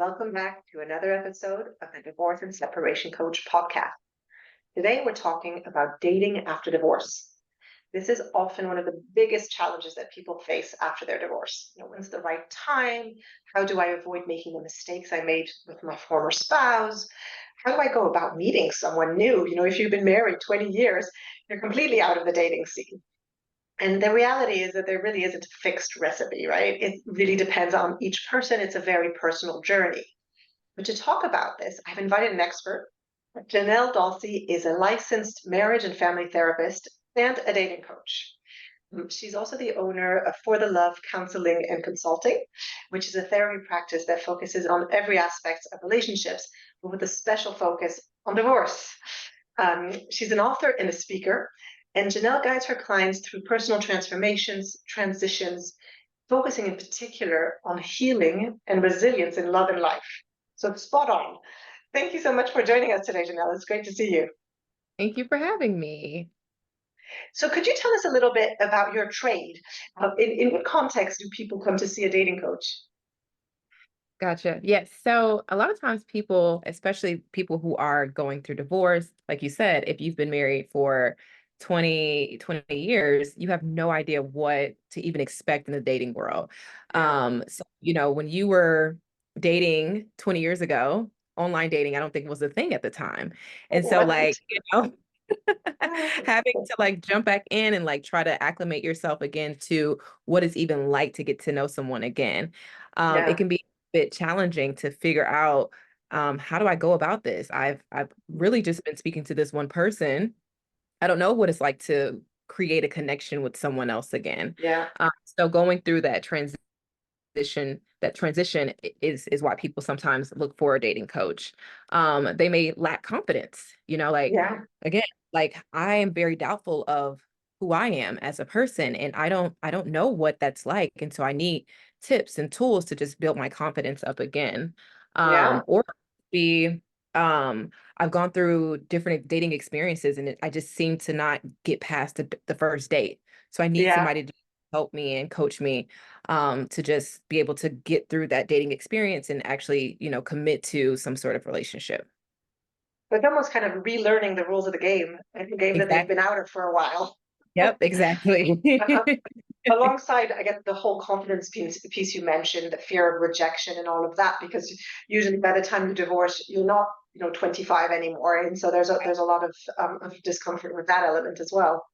welcome back to another episode of the Divorce and Separation Coach podcast. Today, we're talking about dating after divorce. This is often one of the biggest challenges that people face after their divorce. When's the right time? How do I avoid making the mistakes I made with my former spouse? How do I go about meeting someone new? If you've been married 20 years, you're completely out of the dating scene. And the reality is that there really isn't a fixed recipe, right? It really depends on each person. It's a very personal journey. But to talk about this, I've invited an expert. Janelle Dulcie is a licensed marriage and family therapist and a dating coach. She's also the owner of For the Love Counseling and Consulting, which is a therapy practice that focuses on every aspect of relationships, but with a special focus on divorce. She's an author and a speaker, and Janelle guides her clients through personal transformations, transitions, focusing in particular on healing and resilience in love and life. So spot on. Thank you so much for joining us today, Janelle. It's great to see you. Thank you for having me. So could you tell us a little bit about your trade? In what context do people come to see a dating coach? Gotcha. Yes. So a lot of times people, especially people who are going through divorce, like you said, if you've been married for 20 years, you have no idea what to even expect in the dating world. So, when you were dating 20 years ago, online dating, I don't think was a thing at the time. It And so like, wasn't. having to like jump back in and like try to acclimate yourself again to what it's even like to get to know someone again. It Yeah. can be a bit challenging to figure out how do I go about this? I've really just been speaking to this one person. I don't know what it's like to create a connection with someone else again. Yeah. So going through that transition is why people sometimes look for a dating coach. They may lack confidence, like Yeah. again, like I am very doubtful of who I am as a person, and I don't know what that's like. And so I need tips and tools to just build my confidence up again. Yeah. Or be I've gone through different dating experiences and I just seem to not get past the first date. So I need Yeah. somebody to help me and coach me to just be able to get through that dating experience and actually, commit to some sort of relationship. It's almost kind of relearning the rules of the game that they've Exactly. been out of for a while. Yep, exactly. Alongside, I guess, the whole confidence piece you mentioned, the fear of rejection and all of that, because usually by the time you divorce, you're not, 25 anymore, and so there's a lot of discomfort with that element as well.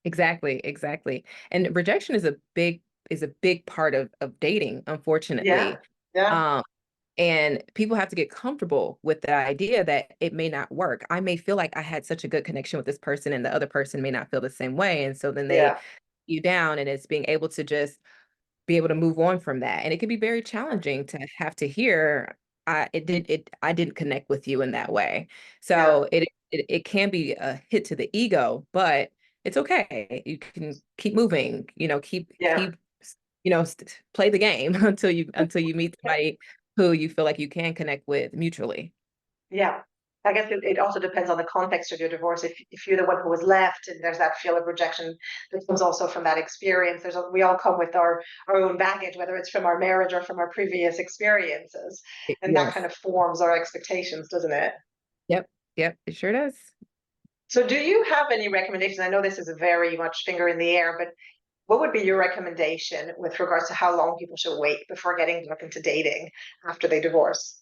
Exactly, exactly. And rejection is a big part of dating, Yeah, unfortunately. yeah, Um, and people have to get comfortable with the idea that it may not work. I may feel like I had such a good connection with this person and the other person may not feel the same way. And so then they yeah, you down, and it's being able to just be able to move on from that. And it can be very challenging to have to hear, I didn't connect with you in that way. yeah, So it can be a hit to the ego, but it's okay. You can keep moving, yeah. play the game until you meet somebody who you feel like you can connect with mutually. Yeah. I guess it also depends on the context of your divorce. If you're the one who was left and there's that feel of rejection that comes also from that experience, we all come with our own baggage, whether it's from our marriage or from our previous experiences. And that kind Yes. of forms our expectations, doesn't it? Yep. Yep. It sure does. So do you have any recommendations? I know this is a very much finger in the air, but what would be your recommendation with regards to how long people should wait before getting back into dating after they divorce?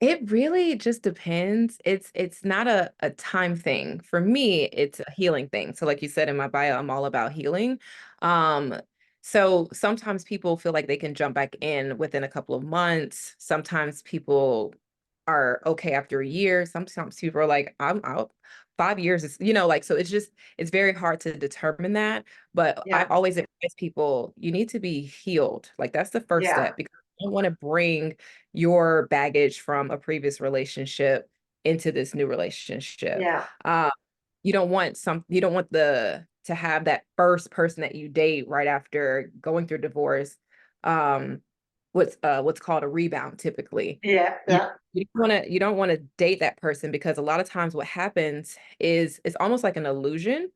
It really just depends. It's not a time thing. For me, it's a healing thing. So like you said in my bio, I'm all about healing. Um, so sometimes people feel like they can jump back in within a couple of months. Sometimes people are okay after a year. Sometimes people are like, I'm out. 5 years is, like, so it's very hard to determine that. But I Yeah, always advise people, you need to be healed. Like that's the first yeah, step because you don't want to bring your baggage from a previous relationship into this new relationship. yeah, Um, you don't want to have that first person that you date right after going through divorce, um, what's called a rebound typically. yeah, You yeah. you don't want to date that person because a lot of times what happens is it's almost like an illusion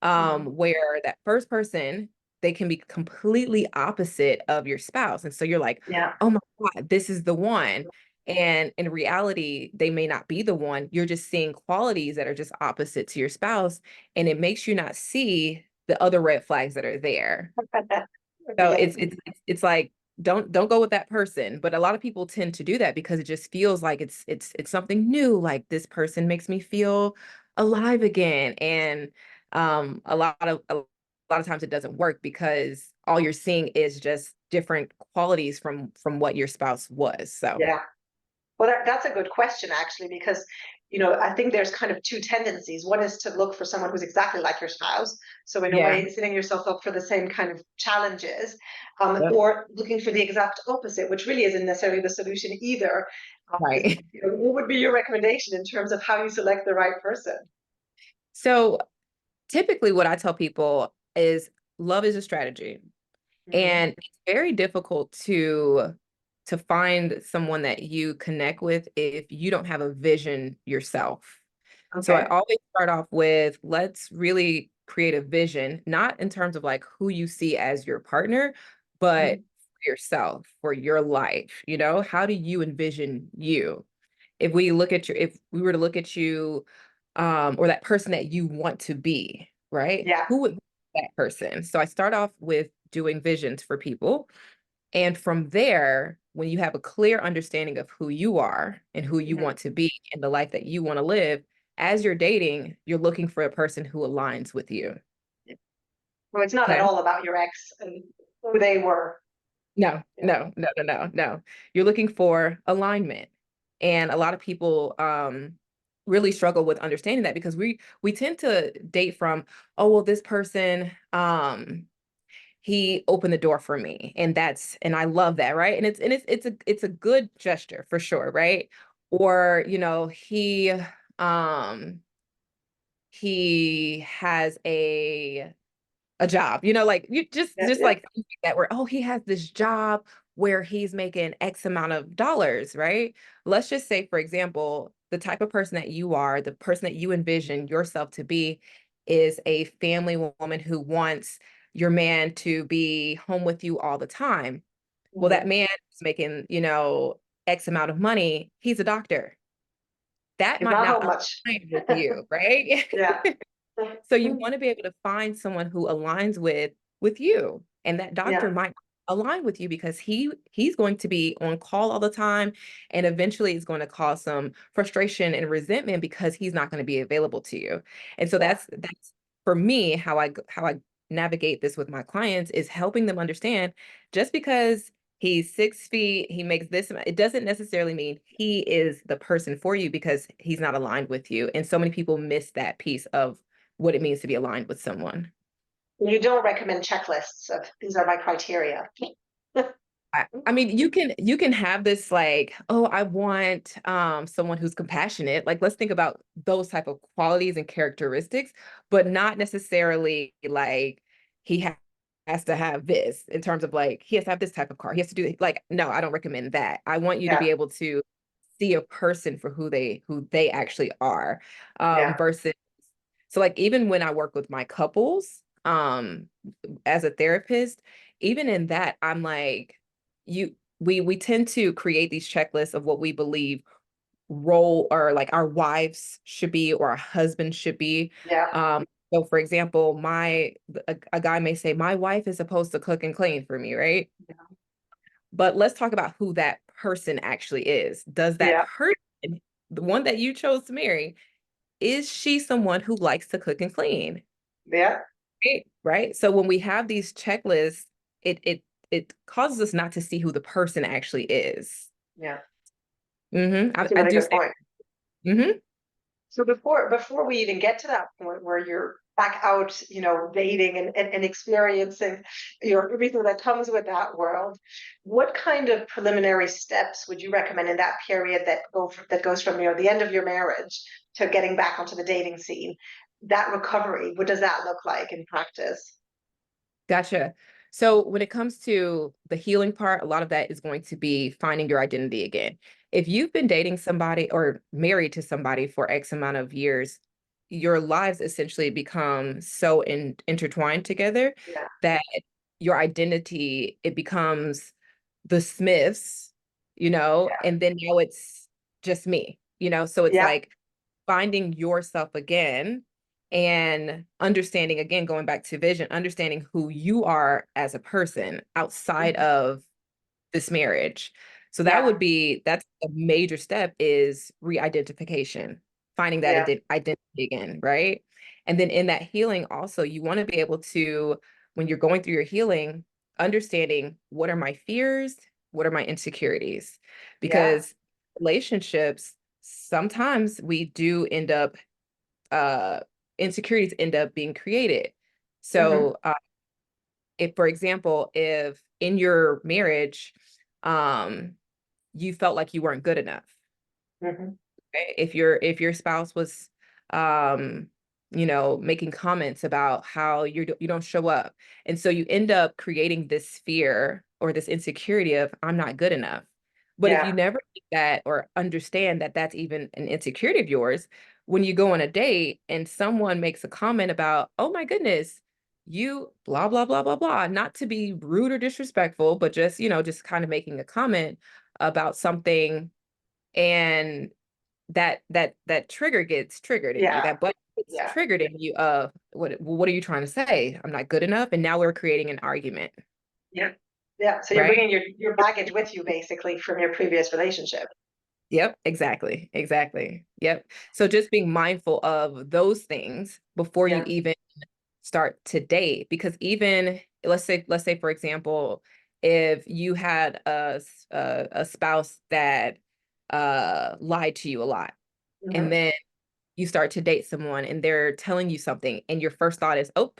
Mhm. where that first person they can be completely opposite of your spouse. And so you're like, Yeah. oh my God, this is the one. And in reality, they may not be the one. You're just seeing qualities that are just opposite to your spouse, and it makes you not see the other red flags that are there. So Yeah. it's like don't go with that person. But a lot of people tend to do that because it just feels like it's something new. Like this person makes me feel alive again. And a lot of times it doesn't work because all you're seeing is just different qualities from what your spouse was. So Yeah. Well, that's a good question, actually, because, I think there's kind of two tendencies. One is to look for someone who's exactly like your spouse. So, in a yeah. way, setting yourself up for the same kind of challenges, Yep. or looking for the exact opposite, which really isn't necessarily the solution either. Right. What would be your recommendation in terms of how you select the right person? So typically what I tell people is love is a strategy. Hmm. And it's very difficult to find someone that you connect with if you don't have a vision yourself. So I Okay. always start off with let's really create a vision, not in terms of like who you see as your partner, but Mhm. for yourself, for your life. How do you envision you? If we were to look at you, or that person that you want to be, right? Yeah. Who would be that person? So I start off with doing visions for people. And from there, when you have a clear understanding of who you are and who you Mhm. want to be and the life that you want to live, as you're dating, you're looking for a person who aligns with you. Well, it's not at Okay. all about your ex and who they were. No, Yeah. no, no, no, no, no. You're looking for alignment. And a lot of people really struggle with understanding that because we tend to date from, oh, well, this person, he opened the door for me. And I love that, right? And it's a good gesture for sure, right? Or, um he has a job, like you just Yeah. just Yeah. like things like that where, oh, he has this job where he's making X amount of dollars, right? Let's just say, for example, the type of person that you are, the person that you envision yourself to be is a family woman who wants your man to be home with you all the time. Well, that Mhm. man is making, X amount of money. He's a doctor. That It's might not not how much. align with you, right? Yeah. So you want to be able to find someone who aligns with you, and that doctor Yeah. might align with you because he's going to be on call all the time, and eventually it's going to cause some frustration and resentment because he's not going to be available to you. And so Yeah. that's for me how I navigate this with my clients is helping them understand just because he's 6 feet, he makes this amount, it doesn't necessarily mean he is the person for you because he's not aligned with you. And so many people miss that piece of what it means to be aligned with someone. You don't recommend checklists of these are my criteria. I mean, you can have this like, oh, I want someone who's compassionate. Like, let's think about those type of qualities and characteristics, but not necessarily like he has to have this in terms of like he has to have this type of car. He has to do like, no, I don't recommend that. I want you to Yeah. be able to see a person for who they actually are, Yeah. versus so like even when I work with my couples, as a therapist, even in that, I'm like, we tend to create these checklists of what we believe role or like our wives should be or our husbands should be. Yeah. So for example, a guy may say, my wife is supposed to cook and clean for me, right? But let's talk about who that person actually is. Does that Yeah. person, the one that you chose to marry, is she someone who likes to cook and clean? Yeah. Right? So when we have these checklists, it causes us not to see who the person actually is. Yeah. I, That's a I really do good say, point. mhm, So before we even get to that point where you're back out, dating and experiencing everything that comes with that world, what kind of preliminary steps would you recommend in that period that goes from the end of your marriage to getting back onto the dating scene? That recovery, what does that look like in practice? gotcha. So when it comes to the healing part, a lot of that is going to be finding your identity again. If you've been dating somebody or married to somebody for X amount of years, your lives essentially become so intertwined together Yeah. that your identity, it becomes the Smiths, and then now it's just me, so it's Yeah. like finding yourself again and understanding, again, going back to vision, understanding who you are as a person outside Mhm. of this marriage. So Yeah. that's a major step, is re-identification, finding that Yeah. identity again, right? And then in that healing also, you want to be able to, when you're going through your healing, understanding what are my fears, what are my insecurities, Yeah. because relationships, sometimes we do end up, uh insecurities end up being created. Hmm. So if, for example, if in your marriage, um, you felt like you weren't good enough, Hmm. okay? If your spouse was, um, making comments about how you don't show up, and so you end up creating this fear or this insecurity of I'm not good enough. But if you Yeah. never think that or understand that that's even an insecurity of yours, when you go on a date and someone makes a comment about, oh my goodness, you blah blah blah blah blah, not to be rude or disrespectful, but just just kind of making a comment about something, and that trigger gets triggered in you, Yeah. that button gets Yeah. triggered in you of what are you trying to say? I'm not good enough, and now we're creating an argument, Yeah. Yeah. So you're right? bringing your baggage with you basically from your previous relationship. Yep, exactly. Yep. So just being mindful of those things before you Yeah. even start to date, because even let's say for example, if you had a spouse that lied to you a lot, and Hmm. then you start to date someone and they're telling you something and your first thought is, oh,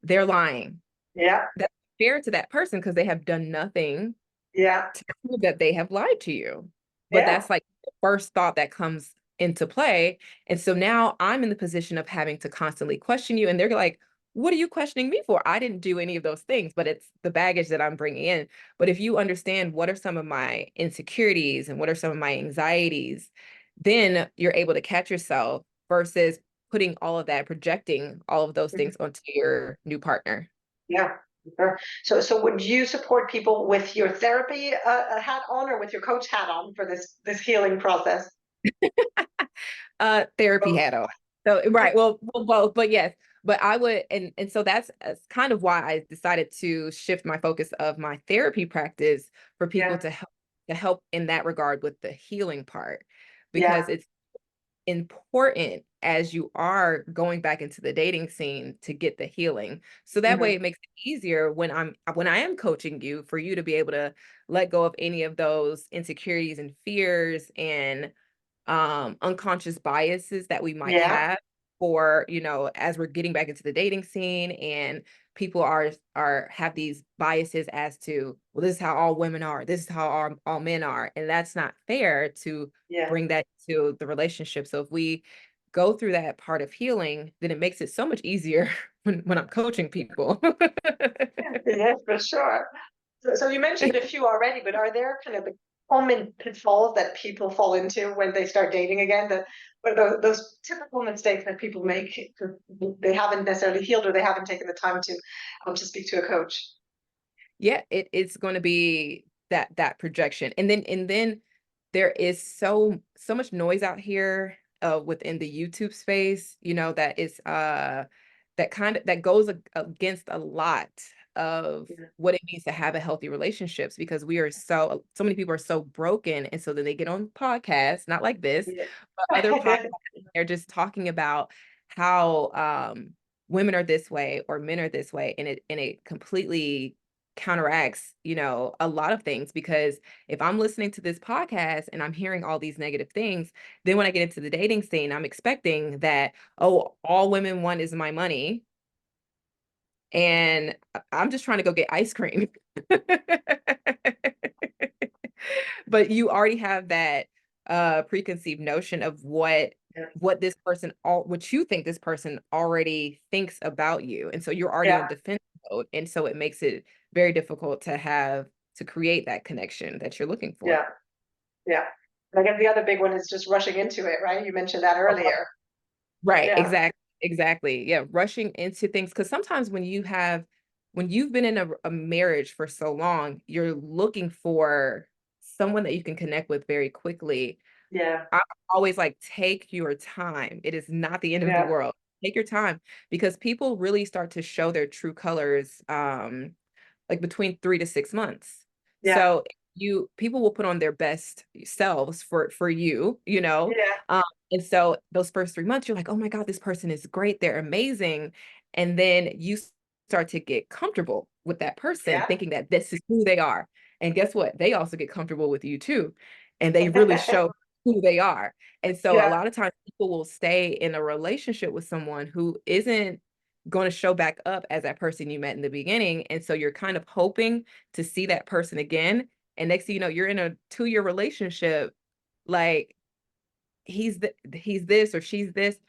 they're lying. Yeah. That's fair to that person because they have done nothing Yeah. to prove that they have lied to you. But Yeah. that's like the first thought that comes into play. And so now I'm in the position of having to constantly question you. And they're like, what are you questioning me for? I didn't do any of those things, but it's the baggage that I'm bringing in. But if you understand what are some of my insecurities and what are some of my anxieties, then you're able to catch yourself versus putting all of that, projecting all of those Mhm. things onto your new partner. Yeah. Sure. So would you support people with your therapy hat on or with your coach hat on for this healing process? Therapy Both. hat on. So right, well, both, but yes, but I would, and so that's kind of why I decided to shift my focus of my therapy practice for people Yeah. to help in that regard with the healing part, because Yeah. it's important as you are going back into the dating scene to get the healing. So that way Hmm. it makes it easier when I am coaching you, for you to be able to let go of any of those insecurities and fears and unconscious biases that we might Yeah. have, for as we're getting back into the dating scene, and people are have these biases as to, well, this is how all women are, this is how all men are, and that's not fair to Yeah. bring that to the relationship. So if we go through that part of healing, then it makes it so much easier when I'm coaching people. Yeah, for sure. So you mentioned a few already, but are there kind of the common pitfalls that people fall into when they start dating again? That what are those typical mistakes that people make 'cause they haven't necessarily healed or they haven't taken the time to speak to a coach? Yeah, it's going to be that projection. And then there is so much noise out here within the YouTube space, that is that goes against a lot of Yeah. what it means to have a healthy relationships, because we are so many people are so broken, and so then they get on podcasts, not like this, but other podcasts, Yeah. they're just talking about how women are this way or men are this way, and it completely counteracts, a lot of things, because if I'm listening to this podcast and I'm hearing all these negative things, then when I get into the dating scene, I'm expecting that, oh, all women want is my money, and I'm just trying to go get ice cream. But you already have that preconceived notion of what this person all what you think this person already thinks about you. And so you're already Yeah. on defense mode. And so it makes it very difficult to create that connection that you're looking for. Yeah. Yeah. And I guess the other big one is just rushing into it, right? You mentioned that earlier. Right, Yeah. exactly. Yeah, rushing into things, because sometimes when you've been in a marriage for so long, you're looking for someone that you can connect with very quickly. Yeah, I always like, take your time. It is not the end of the yeah, world. Take your time because people really start to show their true colors, like between 3 to 6 months. yeah, So you people will put on their best selves for you, you know? yeah, Um, and so those first 3 months, you're like, "Oh my god, this person is great. They're amazing." And then you start to get comfortable with that person, yeah. thinking that this is who they are. And guess what? They also get comfortable with you too. And they really show who they are. And so a Yeah, lot of times people will stay in a relationship with someone who isn't going to show back up as that person you met in the beginning. And so you're kind of hoping to see that person again. And next thing you know, you're in a 2-year relationship, like he's this or she's this.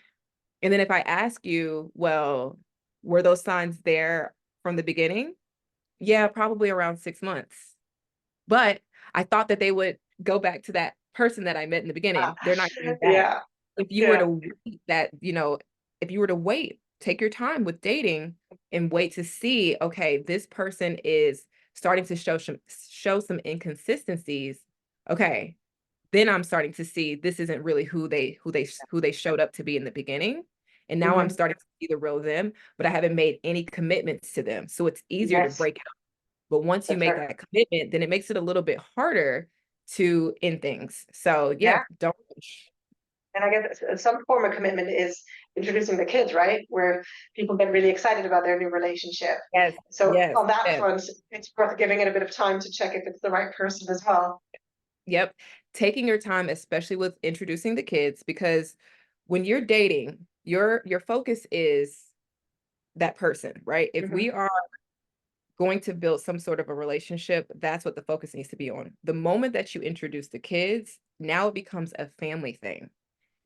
And then if I ask you, well, were those signs there from the beginning? Yeah, probably around 6 months. But I thought that they would go back to that person that I met in the beginning. They're not going back. yeah, If you were yeah, to wait that, if you were to wait, take your time with dating and wait to see, okay, this person is starting to show some inconsistencies. Okay, then I'm starting to see this isn't really who they showed up to be in the beginning. And now I'm mhm, starting to see the real them, but I haven't made any commitments to them. So it's easier to yes, break, but once you that's make right. that commitment, then it makes it a little bit harder to end things. So yeah, Yeah, don't rush. and I guess some form of commitment is introducing the kids, right? Where people get really excited about their new relationship. Yes, So yes, on that yes. front, it's worth giving it a bit of time to check if it's the right person as well. Yep. Taking your time, especially with introducing the kids, because when you're dating, your focus is that person, right? If Hmm. we are going to build some sort of a relationship, that's what the focus needs to be on. The moment that you introduce the kids, now it becomes a family thing.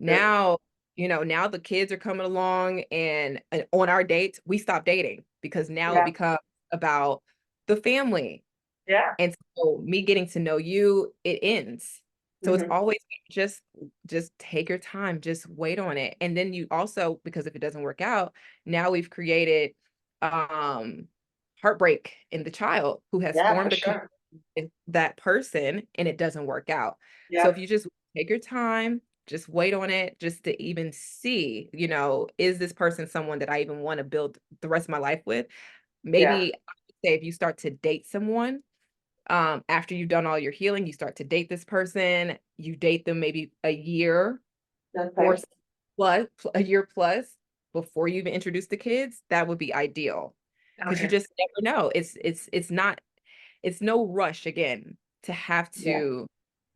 True. Now, now the kids are coming along and on our dates, we stop dating because now it Yeah, becomes about the family. yeah, And so me getting to know you, it ends. So it's hmm, always just take your time, just wait on it. And then you also, because if it doesn't work out, now we've created um heartbreak in the child who has yeah, for formed a sure. with that person and it doesn't work out. So Yeah, if you just take your time, just wait on it, just to even see, is this person someone that I even want to build the rest of my life with? yeah, Maybe I would say if you start to date someone, after you've done all your healing, you start to date this person, you date them maybe a year or okay, plus a year plus before you even introduce the kids, that would be ideal. Because you okay, just never know. It's no rush again to have yeah. to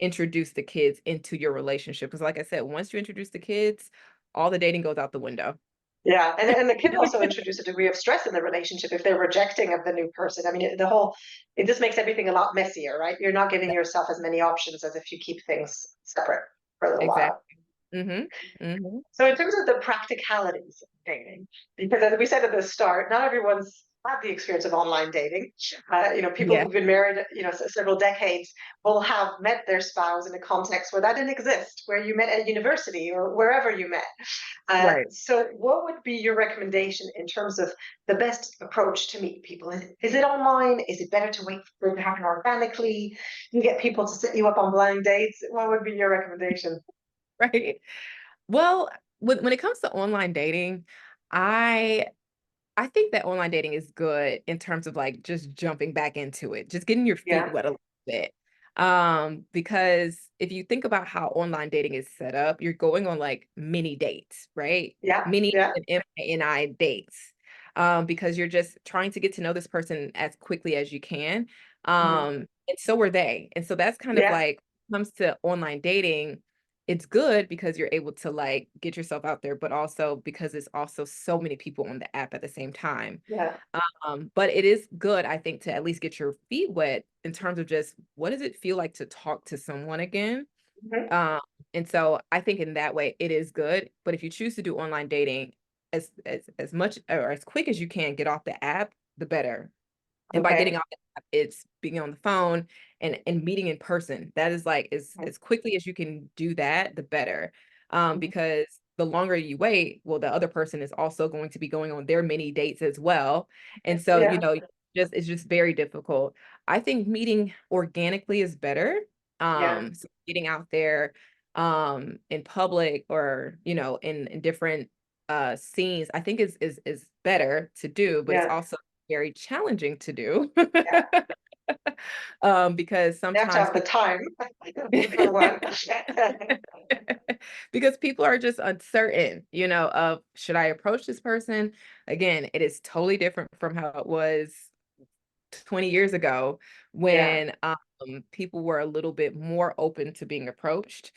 introduce the kids into your relationship. Because like I said, once you introduce the kids, all the dating goes out the window. Yeah, and the kids also introduce a degree of stress in the relationship if they're rejecting of the new person. I mean, it just makes everything a lot messier, right? You're not giving yourself as many options as if you keep things separate for a little while. Exactly. Mhm. Mhm. So in terms of the practicalities of dating, because as we said at the start, not everyone's had the experience of online dating. People Yeah, who've been married, several decades will have met their spouse in a context where that didn't exist, where you met at university or wherever you met. right. So what would be your recommendation in terms of the best approach to meet people? Is it online? Is it better to wait for it to happen organically? You get people to set you up on blind dates. What would be your recommendation? Right. Well, when it comes to online dating, I I think that online dating is good in terms of like just jumping back into it, just getting your feet Yeah, wet a little bit. Because if you think about how online dating is set up, you're going on like mini dates, right? yeah, Mini yeah. and MINI dates. Because you're just trying to get to know this person as quickly as you can. Mhm. And so are they. And so that's kind of Yeah, like comes to online dating, it's good because you're able to like get yourself out there, but also because there's also so many people on the app at the same time. yeah. But it is good, I think, to at least get your feet wet in terms of just what does it feel like to talk to someone again? Mhm. Um, and so I think in that way it is good. But if you choose to do online dating as much or as quick as you can get off the app, the better. And by Okay. getting off the app, it's being on the phone and meeting in person. That is like as quickly as you can do that, the better. Mhm. Because the longer you wait, well, the other person is also going to be going on their mini dates as well. And so, Yeah. it's just very difficult. I think meeting organically is better. Yeah, So getting out there in public or, you know, in different scenes, I think is better to do, but it's yeah, also very challenging to do. yeah. Because You have to sometimes have the people time for one. because people are just uncertain, you know, of should I approach this person? Again, it is totally different from how it was 20 years ago Yeah, when people were a little bit more open to being approached.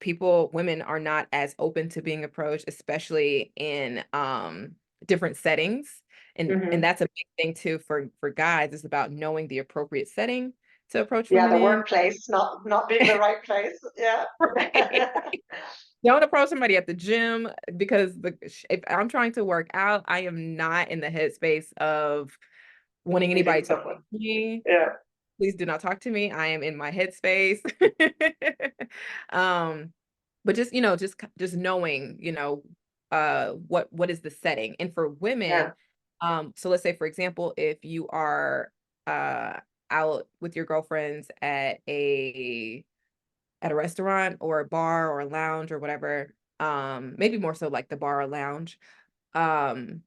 People, women are not as open to being approached, especially in different settings. And hmm, that's a big thing too for guys, is about knowing the appropriate setting to approach yeah. women The in. workplace not being the right place. Yeah, Right. Don't approach somebody at the gym because if I'm trying to work out, I am not in the headspace of wanting anybody meeting to talk someone. to me. Yeah, Please do not talk to me. I am in my headspace. um, but just, you know, just knowing, you know, what is the setting. And for yeah, women, so let's say for example, if you are uh out with your girlfriends at a restaurant or a bar or a lounge or whatever, maybe more so like the bar or lounge. Um,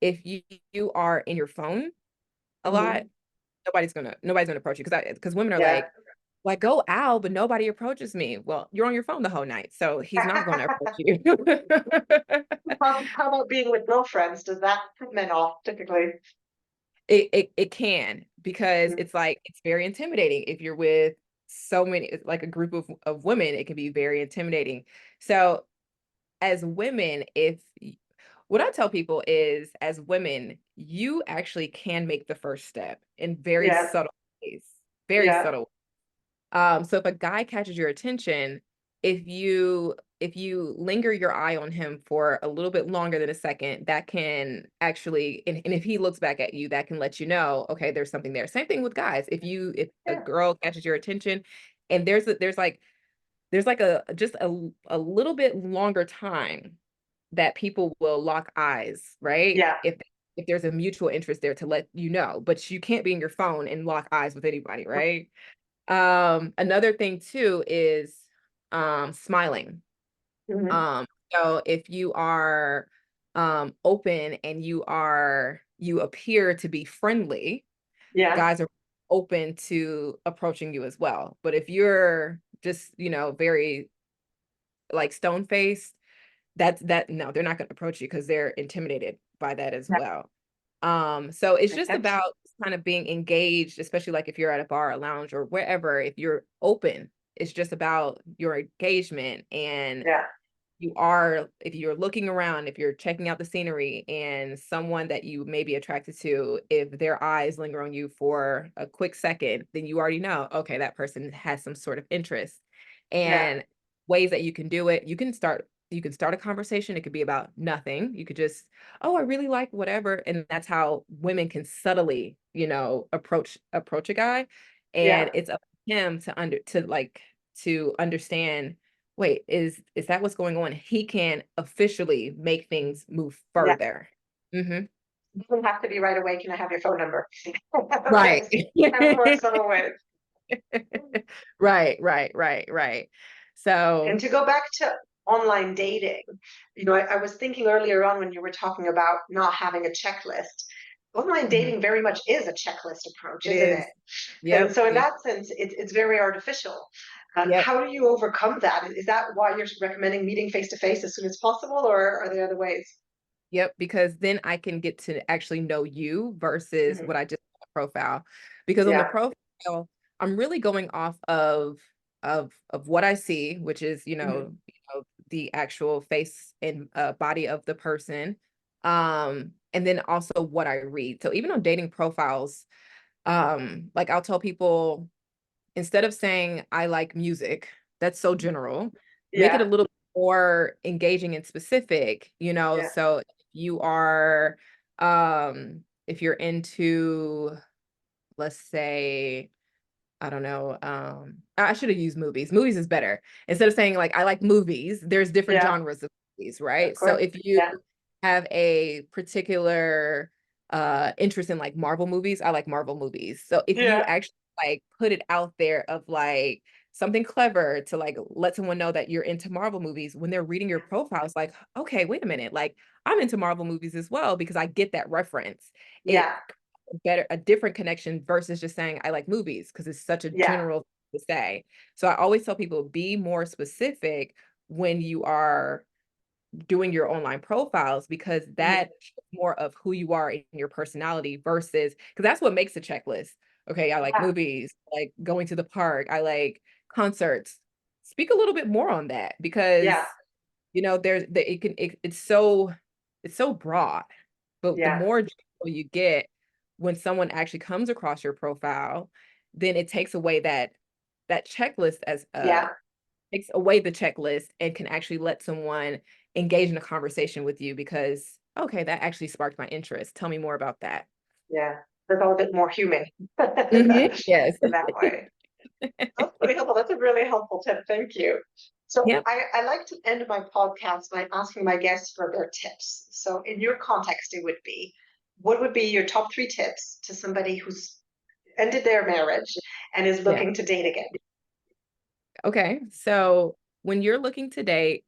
if you are in your phone a lot, hmm, nobody's gonna approach you because women are yeah. like, go out, but nobody approaches me. Well, you're on your phone the whole night, so he's not gonna approach you. How about being with girlfriends? Does that put men off typically? It can, because Mm. it's like it's very intimidating if you're with so many, like a group of women, it can be very intimidating. So as women, what I tell people is, as women, you actually can make the first step in very Yeah, subtle ways, very yeah, subtle. So if a guy catches your attention, if you linger your eye on him for a little bit longer than a second, that can actually, and if he looks back at you, that can let you know, okay, there's something there. Same thing with guys. If a yeah, girl catches your attention and there's like a little bit longer time that people will lock eyes, right? yeah. If there's a mutual interest there to let you know, but you can't be in your phone and lock eyes with anybody, right? Another thing too is smiling. Hmm. Um, so if you are open and you appear to be friendly, Yeah, guys are open to approaching you as well. But if you're just, you know, very like stone faced, that no, they're not going to approach you because they're intimidated by that as yeah. well. So it's Makes just sense. about kind of being engaged, especially like if you're at a bar or lounge or wherever, if you're open, it's just about your engagement. And Yeah, if you're looking around, if you're checking out the scenery and someone that you may be attracted to, if their eyes linger on you for a quick second, then you already know, okay, that person has some sort of interest. yeah, And ways that you can do it, you can start a conversation. It could be about nothing. You could just, oh, I really like whatever. And that's how women can subtly, you know, approach a guy. And yeah, it's up to him to understand, wait, is that what's going on? He can officially make things move yeah. further. Hmm. Doesn't have to be right away. Can I have your phone number? Right. It's kind of more subtle ways. Right. So, And to go back to online dating, I was thinking earlier on when you were talking about not having a checklist. Online mhm, dating very much is a checklist approach, it isn't it? is. And Yep. so in Yep. that sense, it's very artificial. Yep. How do you overcome that? Is that why you're recommending meeting face to face as soon as possible, or are there other ways? Yep, because then I can get to actually know you versus Mhm. what I just saw on the profile. Because on the Yeah, profile, I'm really going off of what I see, which is, mhm, the actual face and body of the person. And then also what I read. So even on dating profiles, like I'll tell people, instead of saying I like music, that's so general, make it a yeah, little more engaging and specific, yeah, so you are if you're into, let's say, I don't know, I should have used movies. Movies is better. Instead of saying like I like movies, there's different yeah, genres of movies, of right? So course. if you Yeah, have a particular interest in like Marvel movies, I like Marvel movies. So if you Yeah, actually like put it out there of like something clever to like let someone know that you're into Marvel movies, when they're reading your profile, it's like, okay, wait a minute, like I'm into Marvel movies as well because I get that reference. It yeah, a different connection versus just saying I like movies because it's such a yeah, general thing to say. So I always tell people be more specific when you are doing your online profiles because mhm, that shows more of who you are in your personality versus because that's what makes a checklist. Okay, I like yeah, movies, I like going to the park, I like concerts. Speak a little bit more on that because yeah, there's the it's so broad. But the yeah, more general you get when someone actually comes across your profile, then it takes away that checklist as yeah, takes away the checklist and can actually let someone engage in a conversation with you because, okay, that actually sparked my interest. Tell me more about that. yeah. That's all a bit more human in Yes. that way. That's really helpful. That's a really helpful tip. Thank you. So Yep. I like to end my podcast by asking my guests for their tips. So in your context, it would be, what would be your top three tips to somebody who's ended their marriage and is Yeah. looking to date again? Okay. So when you're looking to date,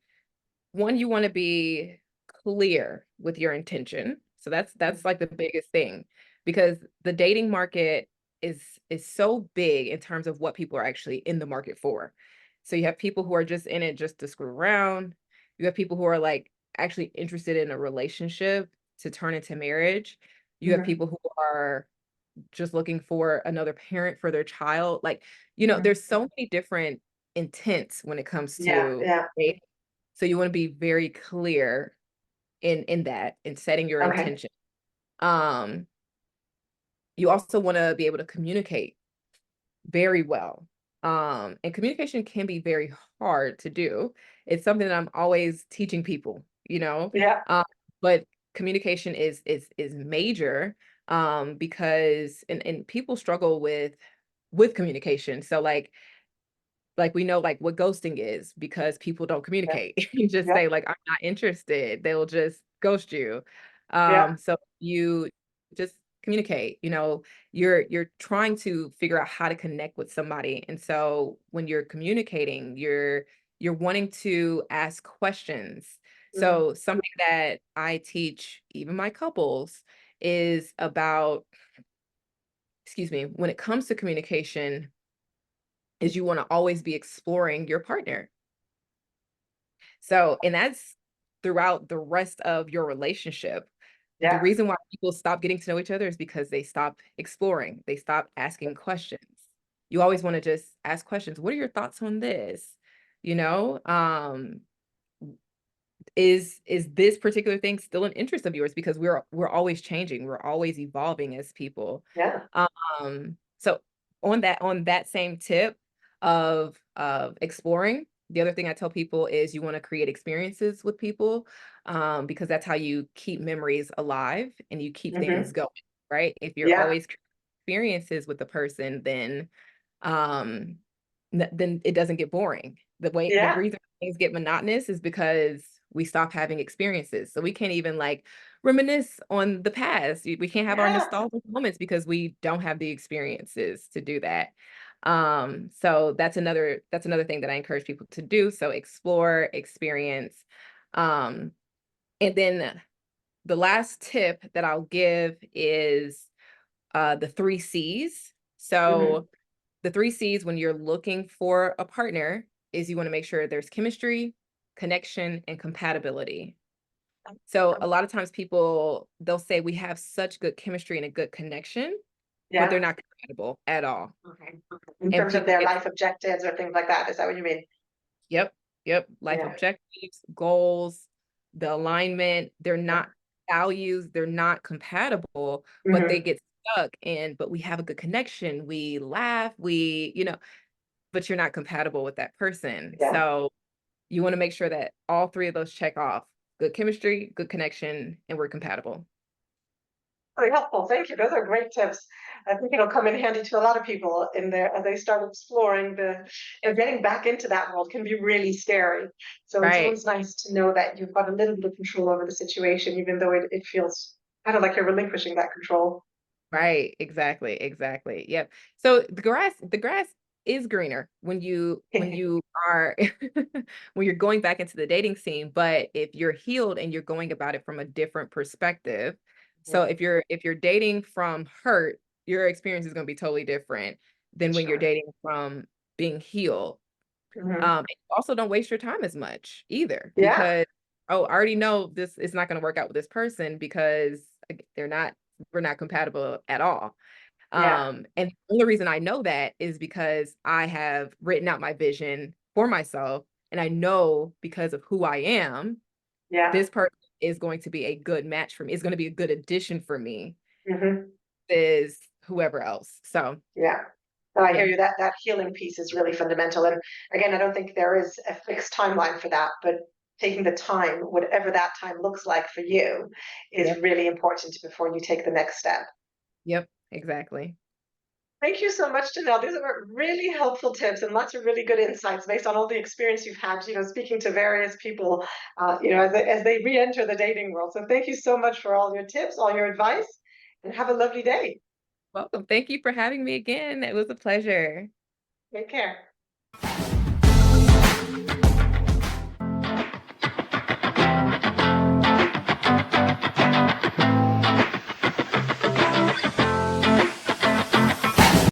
one, you want to be clear with your intention. So that's like the biggest thing because the dating market is is so big in terms of what people are actually in the market for. So you have people who are just in it just to screw around. You have people who are like actually interested in a relationship to turn into marriage. You have Mhm, people who are just looking for another parent for their child. Like, mhm. there's so many different intents when it comes Yeah, to yeah. dating. So you want to be very clear in that in setting your Okay. intention. Um, you also want to be able to communicate very well. And communication can be very hard to do. It's something that I'm always teaching people, Yeah. um, but communication is major because and people struggle with communication. So like we know like what ghosting is because people don't Yeah. communicate and just Yeah. say like I'm not interested. They'll just ghost you. Yeah. So you just communicate, you're trying to figure out how to connect with somebody. And so when you're communicating, you're wanting to ask questions. Mhm. So something that I teach even my couples is about, excuse me, when it comes to communication, is you want to always be exploring your partner. So, and that's throughout the rest of your relationship. The Yeah. reason why people stop getting to know each other is because they stop exploring, they stop asking questions. You always want to just ask questions. What are your thoughts on this? You know, um, is this particular thing still an interest of yours? Because we're always changing, we're always evolving as people. Yeah. So on that same tip of exploring, the other thing I tell people is you want to create experiences with people, because that's how you keep memories alive and you keep Hmm. things going, right? If you're Yeah. always creating experiences with the person, um then it doesn't get boring. The Yeah. reason things get monotonous is because we stop having experiences. So we can't even like reminisce on the past. We can't have our Yeah. nostalgic moments because we don't have the experiences to do that. So that's another thing that I encourage people to do. So explore, experience. Um, and then the last tip that I'll give is the three C's. Hmm. So the three C's when you're looking for a partner is you want to make sure there's chemistry, connection, and compatibility. So a lot of times people they'll say we have such good chemistry and a good connection, but they're Yeah. not compatible at all. Okay. Okay. In And terms of people their get life objectives or things like that, is that what you mean? yep, yep, life Yeah. objectives, goals, the alignment, they're Yeah. not values, they're not compatible, but they Hmm. get stuck in, but we have a good connection, we laugh, but you're not compatible with that person. Yeah. So you want to make sure that all three of those check off good chemistry, good connection, and we're compatible. Very helpful. Thank you. Those are great tips. I think it'll come in handy to a lot of people in there as they start exploring getting back into that world can be really scary. So it's Right. always nice to know that you've got a little bit of control over the situation, even though it feels kind of like you're relinquishing that control. Right, exactly. Yep. So the grass is greener when you are when you're going back into the dating scene, but if you're healed and you're going about it from a different perspective. So Mhm. if you're dating from hurt, your experience is going to be totally different than when you're Sure. dating from being healed. Hmm. And also don't waste your time as much either Yeah, because, oh, I already know this is not going to work out with this person because we're not compatible at all. yeah, And the only reason I know that is because I have written out my vision for myself, and I know because of who I am, yeah. this person is going to be a good match for me. It's going to be a good addition for me, Hmm. is whoever else. So, Yeah. No, I hear yeah. you. That healing piece is really fundamental. And again, I don't think there is a fixed timeline for that, but taking the time, whatever that time looks like for you, is Yep. really important before you take the next step. Yep. Exactly. Thank you so much, Janelle. These are really helpful tips and lots of really good insights based on all the experience you've had, speaking to various people, as they re-enter the dating world. So thank you so much for all your tips, all your advice, and have a lovely day. Welcome. Thank you for having me again. It was a pleasure. Take care.